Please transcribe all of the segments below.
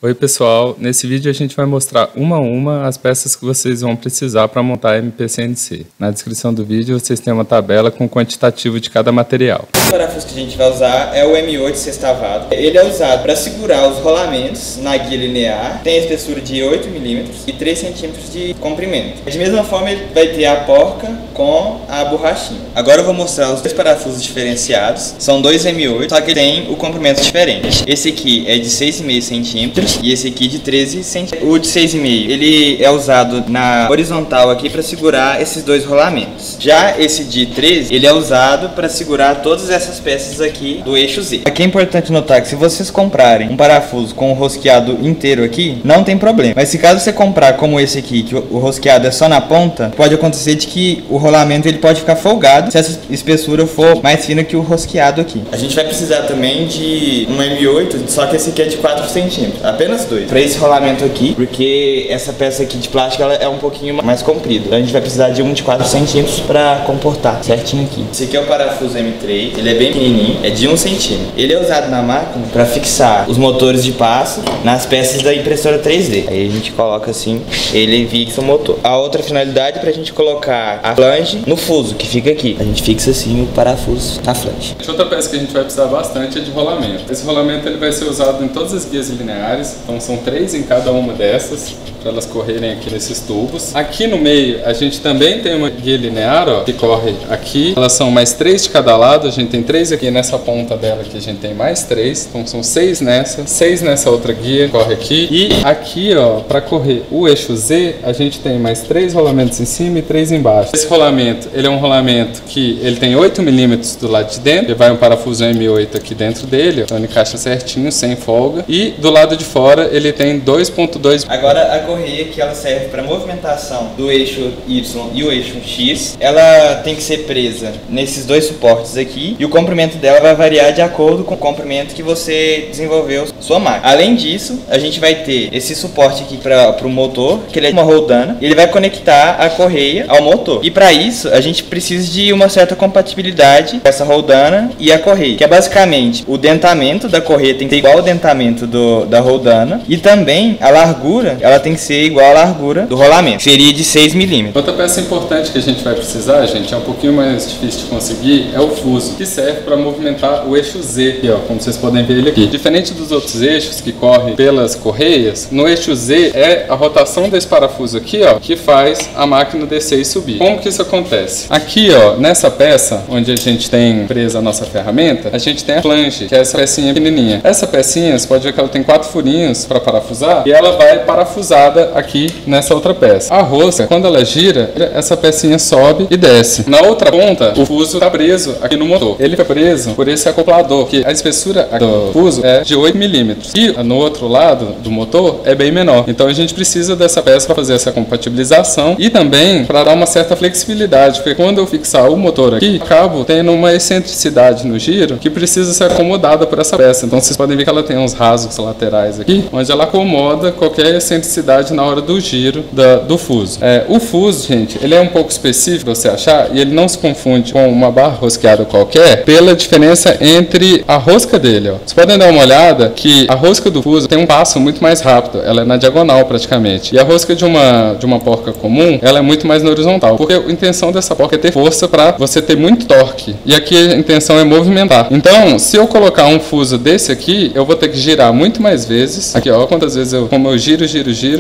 Oi pessoal, nesse vídeo a gente vai mostrar uma a uma as peças que vocês vão precisar para montar a MPCNC. Na descrição do vídeo vocês têm uma tabela com o quantitativo de cada material. O parafuso que a gente vai usar é o M8 sextavado. Ele é usado para segurar os rolamentos na guia linear. Tem a espessura de 8 mm e 3 cm de comprimento. De mesma forma ele vai ter a porca com a borrachinha. Agora eu vou mostrar os dois parafusos diferenciados. São dois M8, só que tem o comprimento diferente. Esse aqui é de 6,5 cm e esse aqui de 13 cm. O de 6,5 ele é usado na horizontal aqui para segurar esses dois rolamentos. Já esse de 13 ele é usado para segurar todas essas peças aqui do eixo Z. Aqui é importante notar que se vocês comprarem um parafuso com o rosqueado inteiro aqui, não tem problema. Mas se caso você comprar como esse aqui, que o rosqueado é só na ponta, pode acontecer de que o rolamento ele pode ficar folgado se essa espessura for mais fina que o rosqueado aqui. A gente vai precisar também de um M8, só que esse aqui é de 4 cm, apenas dois, para esse rolamento aqui, porque essa peça aqui de plástico ela é um pouquinho mais comprida. Então a gente vai precisar de um de 4 cm para comportar certinho aqui. Esse aqui é o parafuso M3, ele é bem pequenininho, é de 1 cm. Ele é usado na máquina para fixar os motores de passo nas peças da impressora 3D. Aí a gente coloca assim, ele fixa o motor. A outra finalidade é para a gente colocar a flange no fuso, que fica aqui. A gente fixa assim o parafuso na flange. Outra peça que a gente vai precisar bastante é de rolamento. Esse rolamento ele vai ser usado em todas as guias lineares, então são 3 em cada uma dessas, para elas correrem aqui nesses tubos. Aqui no meio a gente também tem uma guia linear, ó, que corre aqui. Elas são mais 3 de cada lado, a gente tem 3 aqui nessa ponta dela, que a gente tem mais 3, então são 6 nessa, 6 nessa outra guia, corre aqui. E aqui, ó, para correr o eixo Z, a gente tem mais 3 rolamentos em cima e 3 embaixo. Esse rolamento, ele é um rolamento que ele tem 8 mm do lado de dentro, vai um parafuso M8 aqui dentro dele, ó, então ele encaixa certinho, sem folga. E do lado de fora ele tem 2.2. Agora a correia que ela serve para movimentação do eixo Y e o eixo X, ela tem que ser presa nesses dois suportes aqui e o comprimento dela vai variar de acordo com o comprimento que você desenvolveu sua máquina. Além disso, a gente vai ter esse suporte aqui para o motor, que ele é uma roldana, e ele vai conectar a correia ao motor. E para isso, a gente precisa de uma certa compatibilidade com essa roldana e a correia, que é basicamente o dentamento da correia tem que ser igual ao dentamento da roldana e também a largura, ela tem que ser igual à largura do rolamento, seria de 6 mm. Outra peça importante que a gente vai precisar, gente, é um pouquinho mais difícil de conseguir, é o fuso, que serve para movimentar o eixo Z, aqui, ó, como vocês podem ver ele aqui. Diferente dos outros eixos que correm pelas correias, no eixo Z é a rotação desse parafuso aqui, ó, que faz a máquina descer e subir. Como que isso acontece? Aqui, ó, nessa peça, onde a gente tem presa a nossa ferramenta, a gente tem a flange, que é essa pecinha pequenininha. Essa pecinha, você pode ver que ela tem 4 furinhos para parafusar e ela vai parafusada aqui nessa outra peça. A rosca, quando ela gira, essa pecinha sobe e desce. Na outra ponta, o fuso está preso aqui no motor. Ele fica preso por esse acoplador, que a espessura do fuso é de 8 mm. E no outro lado do motor é bem menor. Então a gente precisa dessa peça para fazer essa compatibilização e também para dar uma certa flexibilidade, porque quando eu fixar o motor aqui, acabo tendo uma excentricidade no giro que precisa ser acomodada por essa peça. Então vocês podem ver que ela tem uns rasgos laterais aqui, onde ela acomoda qualquer excentricidade na hora do giro do fuso. O fuso, gente, ele é um pouco específico pra você achar e ele não se confunde com uma barra rosqueada qualquer pela diferença entre a rosca dele, ó. Vocês podem dar uma olhada que a rosca do fuso tem um passo muito mais rápido, ela é na diagonal praticamente. E a rosca de uma porca comum, ela é muito mais na horizontal, porque a intenção dessa porca é ter força para você ter muito torque. E aqui a intenção é movimentar. Então, se eu colocar um fuso desse aqui, eu vou ter que girar muito mais vezes. Aqui, ó, quantas vezes como eu giro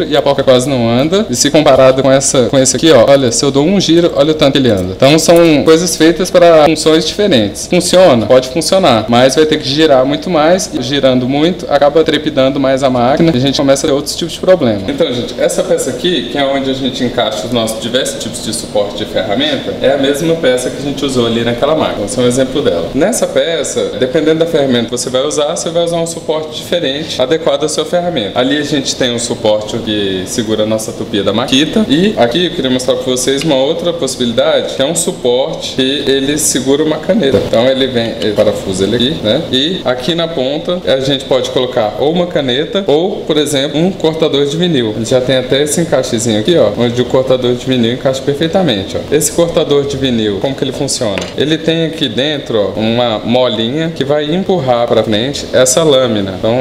e a porca quase não anda. E se comparado com esse aqui, ó, olha, se eu dou um giro, olha o tanto que ele anda. Então são coisas feitas para funções diferentes. Funciona? Pode funcionar, mas vai ter que girar muito mais e girando muito, acaba trepidando mais a máquina e a gente começa a ter outros tipos de problemas. Então, gente, essa peça aqui, que é onde a gente encaixa os nossos diversos tipos de suporte de ferramenta, é a mesma peça que a gente usou ali naquela máquina. Esse é um exemplo dela. Nessa peça, dependendo da ferramenta que você vai usar um suporte diferente, adequado à sua ferramenta. Ali a gente tem um suporte que segura a nossa tupia da Makita. E aqui eu queria mostrar para vocês uma outra possibilidade, que é um suporte que ele segura uma caneta. Então ele vem, ele parafusa ele aqui, né? E aqui na ponta a gente pode colocar ou uma caneta ou, por exemplo, um cortador de vinil. Ele já tem até esse encaixezinho aqui, ó, onde o cortador de vinil encaixa perfeitamente, ó. Esse cortador de vinil, como que ele funciona? Ele tem aqui dentro, ó, uma molinha que vai empurrar para frente essa lâmina. Então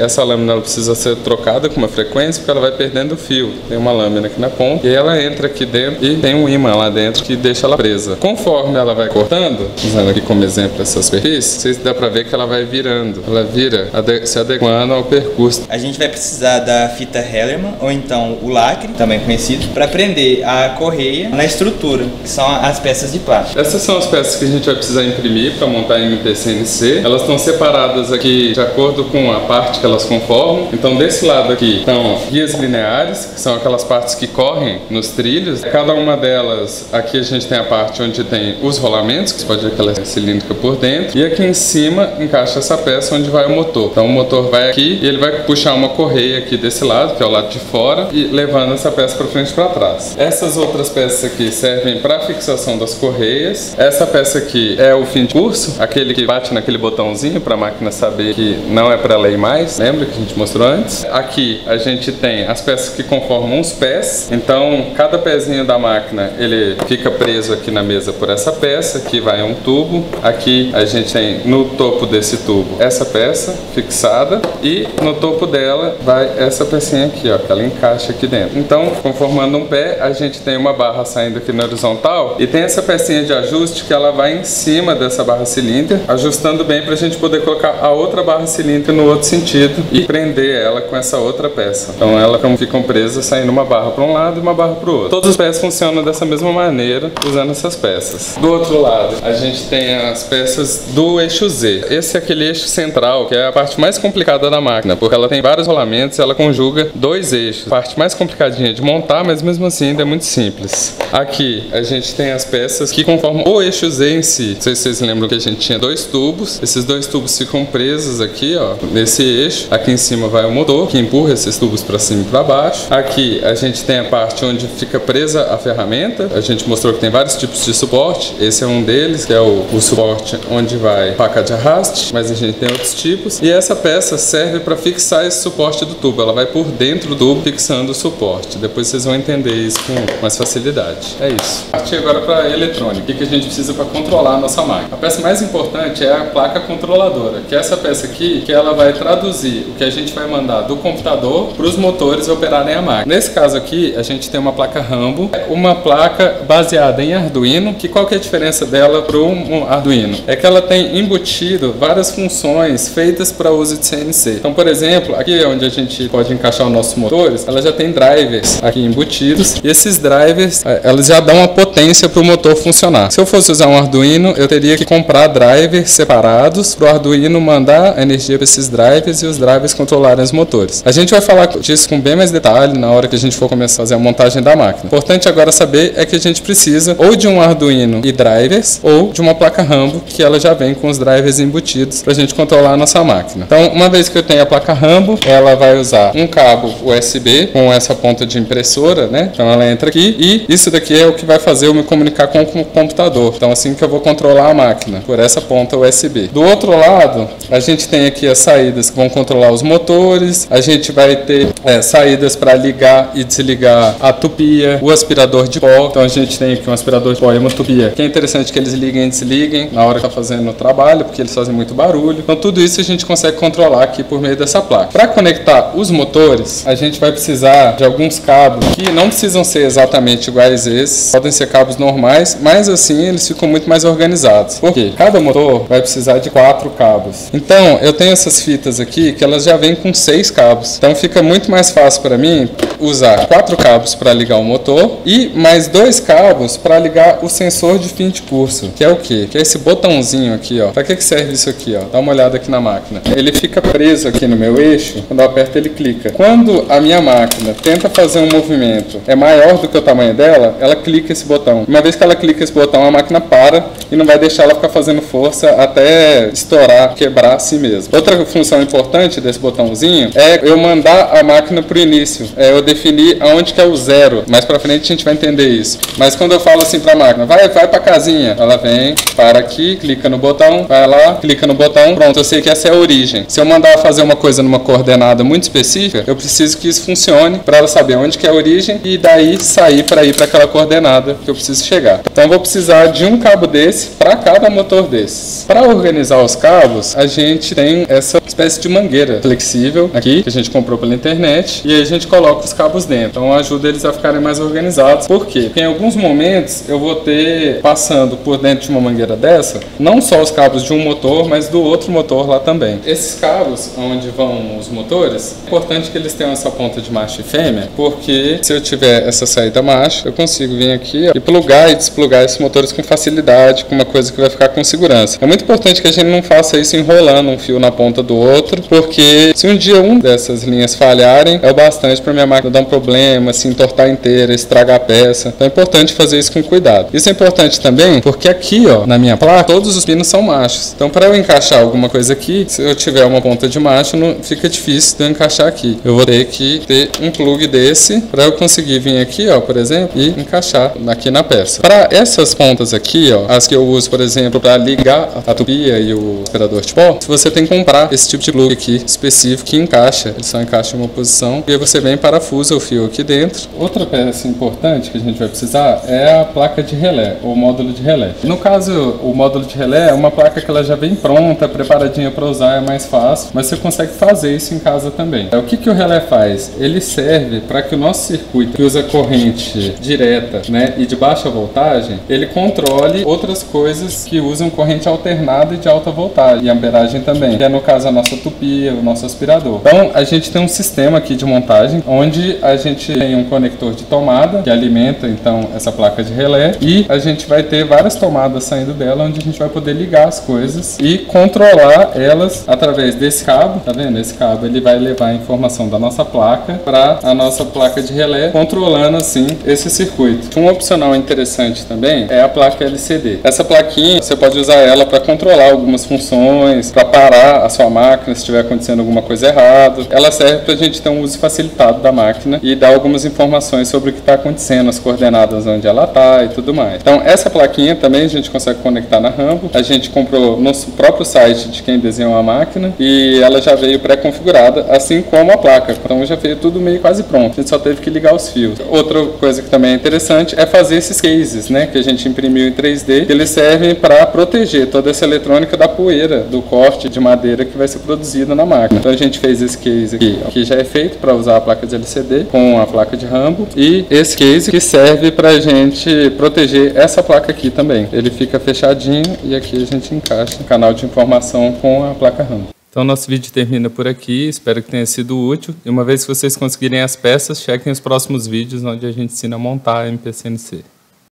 essa lâmina ela precisa ser trocada com uma frequência porque ela vai perdendo o fio. Tem uma lâmina aqui na ponta e ela entra aqui dentro e tem um ímã lá dentro que deixa ela presa. Conforme ela vai cortando, usando aqui como exemplo essa superfície, vocês dá para ver que ela vai virando. Ela vira se adequando ao percurso. A gente vai precisar da fita Hellerman ou então o lacre, também conhecido, para prender a correia na estrutura, que são as peças de plástico. Essas são as peças que a gente vai precisar imprimir para montar a MT-CNC. Elas estão separadas aqui de acordo com a parte que elas conformam. Então desse lado aqui estão guias lineares, que são aquelas partes que correm nos trilhos. Cada uma delas, aqui a gente tem a parte onde tem os rolamentos, que você pode ver que ela é cilíndrica por dentro. E aqui em cima encaixa essa peça onde vai o motor. Então o motor vai aqui e ele vai puxar uma correia aqui desse lado, que é o lado de fora, e levando essa peça para frente e para trás. Essas outras peças aqui servem para fixação das correias. Essa peça aqui é o fim de curso, aquele que bate naquele botãozinho para a máquina saber que não é para ela ir mais. Lembra que a gente mostrou antes? Aqui a gente tem as peças que conformam os pés. Então cada pezinho da máquina ele fica preso aqui na mesa por essa peça. Aqui vai um tubo. Aqui a gente tem no topo desse tubo essa peça fixada e no topo dela vai essa pecinha aqui, ó, que ela encaixa aqui dentro. Então, conformando um pé, a gente tem uma barra saindo aqui na horizontal e tem essa pecinha de ajuste que ela vai em cima dessa barra cilíndrica, ajustando bem para a gente poder colocar a outra barra cilíndrica no outro sentido e prender ela com essa outra peça. Então, elas ficam presas saindo uma barra para um lado e uma barra para o outro. Todos os pés funcionam dessa mesma maneira usando essas peças. Do outro lado, a gente tem as peças do eixo Z. Esse é aquele eixo central, que é a parte mais complicada da máquina, porque ela tem vários rolamentos e ela conjuga dois eixos. A parte mais complicadinha de montar, mas mesmo assim ainda é muito simples. Aqui a gente tem as peças que conformam o eixo Z em si. Não sei se vocês lembram que a gente tinha dois tubos. Esses dois tubos ficam presos aqui, ó, nesse eixo. Aqui em cima vai o motor, que empurra esses tubos para cima e para baixo. Aqui a gente tem a parte onde fica presa a ferramenta. A gente mostrou que tem vários tipos de suporte. Esse é um deles, que é o suporte onde vai faca de arraste, mas a gente tem outros tipos. E essa peça serve para fixar esse suporte do tubo. Ela vai por dentro do tubo fixando o suporte. Depois vocês vão entender isso com mais facilidade. É isso. Partir agora para a eletrônica. O que a gente precisa para controlar a nossa máquina? A peça mais importante é a placa controladora, que é essa peça aqui, que ela vai traduzir o que a gente vai mandar do computador para os motores operarem a máquina. Nesse caso aqui, a gente tem uma placa Rambo, uma placa baseada em Arduino, que qual que é a diferença dela para um Arduino? É que ela tem embutido várias funções feitas para uso de CNC. Então, por exemplo, aqui onde a gente pode encaixar os nossos motores, ela já tem drivers aqui embutidos, e esses drivers, elas já dão a potência para o motor funcionar. Se eu fosse usar um Arduino, eu teria que comprar drivers separados para o Arduino mandar a energia para esses drivers e os drivers controlarem os motores. A gente vai falar disso com bem mais detalhe na hora que a gente for começar a fazer a montagem da máquina. Importante agora saber é que a gente precisa ou de um Arduino e drivers ou de uma placa Rambo, que ela já vem com os drivers embutidos para a gente controlar a nossa máquina. Então, uma vez que eu tenho a placa Rambo, ela vai usar um cabo USB com essa ponta de impressora, né? Então ela entra aqui e isso daqui é o que vai fazer eu me comunicar com o computador. Então assim que eu vou controlar a máquina, por essa ponta USB. Do outro lado, a gente tem aqui as saídas que vão controlar os motores, a gente vai ter saídas para ligar e desligar a tupia, o aspirador de pó. Então a gente tem aqui um aspirador de pó e uma tupia, que é interessante que eles liguem e desliguem na hora que está fazendo o trabalho, porque eles fazem muito barulho. Então tudo isso a gente consegue controlar aqui por meio dessa placa. Para conectar os motores, a gente vai precisar de alguns cabos que não precisam ser exatamente iguais a esses, podem ser cabos normais, mas assim eles ficam muito mais organizados. Por quê? Cada motor vai precisar de 4 cabos. Então eu tenho essas fitas aqui que elas já vêm com 6 cabos. Então fica muito mais fácil para mim usar 4 cabos para ligar o motor e mais 2 cabos para ligar o sensor de fim de curso, que é o quê? Que é esse botãozinho aqui, ó. Para que serve isso aqui, ó? Dá uma olhada aqui na máquina. Ele fica preso aqui no meu eixo, quando eu aperto ele clica. Quando a minha máquina tenta fazer um movimento maior do que o tamanho dela, ela clica esse botão. Uma vez que ela clica esse botão, a máquina para e não vai deixar ela ficar fazendo força até estourar, quebrar a si mesmo. Outra função importante desse botãozinho é eu mandar a máquina para o início. Eu definir aonde que é o 0. Mais para frente a gente vai entender isso. Mas quando eu falo assim para a máquina, vai para casinha, ela vem, para aqui, clica no botão, vai lá, clica no botão, pronto, eu sei que essa é a origem. Se eu mandar fazer uma coisa numa coordenada muito específica, eu preciso que isso funcione para ela saber onde que é a origem e daí sair para ir para aquela coordenada que eu preciso chegar. Então eu vou precisar de um cabo desse para cada motor desses. Para organizar os cabos, a gente tem essa espécie de mangueira flexível aqui, que a gente comprou pela internet, e aí a gente coloca os cabos dentro. Então ajuda eles a ficarem mais organizados. Por quê? Porque em alguns momentos eu vou ter, passando por dentro de uma mangueira dessa, não só os cabos de um motor, mas do outro motor lá também. Esses cabos, onde vão os motores, é importante que eles tenham essa ponta de macho e fêmea, porque se eu tiver essa saída macho, eu consigo vir aqui, ó, e plugar e desplugar esses motores com facilidade, com uma coisa que vai ficar com segurança. É muito importante que a gente não faça isso enrolando um fio na ponta do outro, porque se um dia uma dessas linhas falharem, é o bastante para minha máquina dar um problema, se entortar inteira, estragar a peça. Então é importante fazer isso com cuidado. Isso é importante também porque aqui, ó, na minha placa, todos os pinos são machos. Então para eu encaixar alguma coisa aqui, se eu tiver uma ponta de macho, não fica difícil de eu encaixar aqui. Eu vou ter que ter um plug desse para eu conseguir vir aqui, ó, por exemplo, e encaixar aqui na peça. Para essas pontas aqui, ó, as que eu uso, por exemplo, para ligar a tupia e o aspirador de pó, você tem que comprar esse tipo de plug aqui específico que encaixa. Ele só encaixa em uma posição e aí você vem e parafusa o fio aqui dentro. Outra peça importante que a gente vai precisar é a placa de relé, ou módulo de relé. No caso, o módulo de relé é uma placa que ela já vem pronta, preparadinha para usar, é mais fácil, mas você consegue fazer isso em casa também. O que o relé faz? Ele serve para que o nosso circuito, que usa corrente direta, né, e de baixa voltagem, ele controle outras coisas que usam corrente alternada e de alta voltagem, e amperagem também, que é no caso a nossa tupia, o nosso aspirador. Então a gente tem um sistema aqui de montagem, onde a gente tem um conector de tomada, que alimenta então essa placa de relé, e a gente vai ter várias tomadas saindo dela, onde a gente vai poder ligar as coisas e controlar elas através desse cabo. Tá vendo? Esse cabo ele vai levar a informação da nossa placa para a nossa placa de relé, controlando assim esse circuito. Um opcional interessante também é a placa LCD. Essa plaquinha você pode usar ela para controlar algumas funções, para parar a sua máquina se estiver acontecendo alguma coisa errada. Ela serve para a gente ter um uso facilitado da máquina e dar algumas informações sobre o que está acontecendo, as coordenadas onde ela está e tudo mais. Então essa plaquinha também a gente consegue conectar na Rambo. A gente comprou no próprio site de quem desenhou a máquina e ela já veio pré-configurada, assim como a placa. Então já veio tudo meio quase pronto. A gente só teve que ligar os fios. Outra coisa que também é interessante é fazer esses cases, né, que a gente imprimiu em 3D, que eles servem para proteger toda essa eletrônica da poeira, do corte de madeira que vai ser produzido na máquina. Então a gente fez esse case aqui, que já é feito para usar a placa de LCD com a placa de Rambo, e esse case que serve para a gente proteger essa placa aqui também. Ele fica fechadinho e aqui a gente encaixa o canal de informação com a placa Rambo. Então nosso vídeo termina por aqui, espero que tenha sido útil. E uma vez que vocês conseguirem as peças, chequem os próximos vídeos onde a gente ensina a montar a MPCNC.